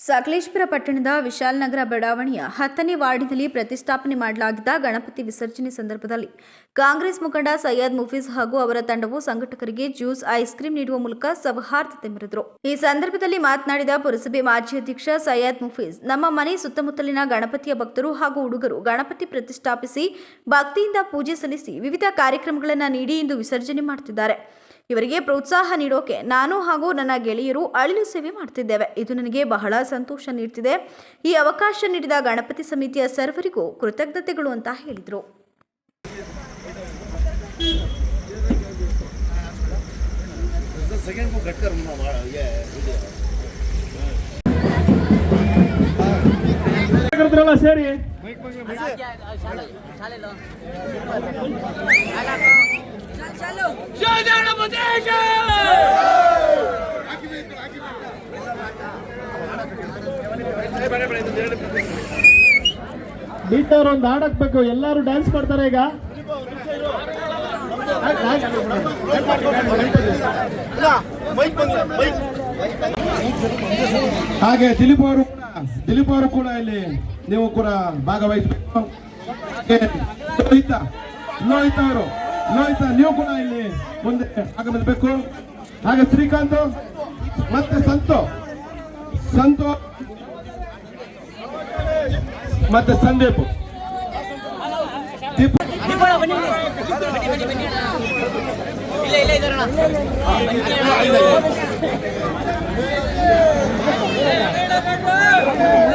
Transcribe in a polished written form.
ಸಕಲೇಶಪುರ ಪಟ್ಟಣದ ವಿಶಾಲ್ ನಗರ ಬಡಾವಣೆಯ 10ನೇ ವಾರ್ಡಿನಲ್ಲಿ ಪ್ರತಿಷ್ಠಾಪನೆ ಮಾಡಲಾಗಿದ್ದ ಗಣಪತಿ ವಿಸರ್ಜನೆ ಸಂದರ್ಭದಲ್ಲಿ ಕಾಂಗ್ರೆಸ್ ಮುಖಂಡ ಸೈಯದ್ ಮುಫೀಜ್ ಹಾಗೂ ಅವರ ತಂಡವು ಸಂಘಟಕರಿಗೆ ಜ್ಯೂಸ್ ಐಸ್ ಕ್ರೀಂ ನೀಡುವ ಮೂಲಕ ಸೌಹಾರ್ದತೆ ಮೆರೆದರು. ಈ ಸಂದರ್ಭದಲ್ಲಿ ಮಾತನಾಡಿದ ಪುರಸಭೆ ಮಾಜಿ ಅಧ್ಯಕ್ಷ ಸೈಯದ್ ಮುಫೀಜ್, ನಮ್ಮ ಮನೆ ಸುತ್ತಮುತ್ತಲಿನ ಗಣಪತಿಯ ಭಕ್ತರು ಹಾಗೂ ಹುಡುಗರು ಗಣಪತಿ ಪ್ರತಿಷ್ಠಾಪಿಸಿ ಭಕ್ತಿಯಿಂದ ಪೂಜೆ ಸಲ್ಲಿಸಿ ವಿವಿಧ ಕಾರ್ಯಕ್ರಮಗಳನ್ನು ನೀಡಿ ಇಂದು ವಿಸರ್ಜನೆ ಮಾಡುತ್ತಿದ್ದಾರೆ. ಇವರಿಗೆ ಪ್ರೋತ್ಸಾಹ ನೀಡೋಕೆ ನಾನು ಹಾಗೂ ನನ್ನ ಗೆಳೆಯರು ಅಳಿಲು ಸೇವೆ ಮಾಡ್ತಿದ್ದೇವೆ. ಇದು ನನಗೆ ಬಹಳ ಸಂತೋಷ ನೀಡುತ್ತಿದೆ. ಈ ಅವಕಾಶ ನೀಡಿದ ಗಣಪತಿ ಸಮಿತಿಯ ಸರ್ವರಿಗೂ ಕೃತಜ್ಞತೆಗಳು ಅಂತ ಹೇಳಿದರು. ಸೇರಿ ಒಂದು ಹಾಡಕ್ಬೇಕು. ಎಲ್ಲರೂ ಡ್ಯಾನ್ಸ್ ಮಾಡ್ತಾರೆ ಈಗ. ಹಾಗೆ ದಿಲೀಪ್ ಅವರು ಕೂಡ ಇಲ್ಲಿ ನೀವು ಕೂಡ ಭಾಗವಹಿಸಬೇಕು. ಲೋಹಿತ ನೀವು ಕೂಡ ಇಲ್ಲಿ ಮುಂದೆ ಆಗಮಿಸಬೇಕು. ಹಾಗೆ ಶ್ರೀಕಾಂತ್ ಮತ್ತೆ ಸಂತು ಮತ್ತೆ ಸಂದೀಪ್ ಇಲ್ಲ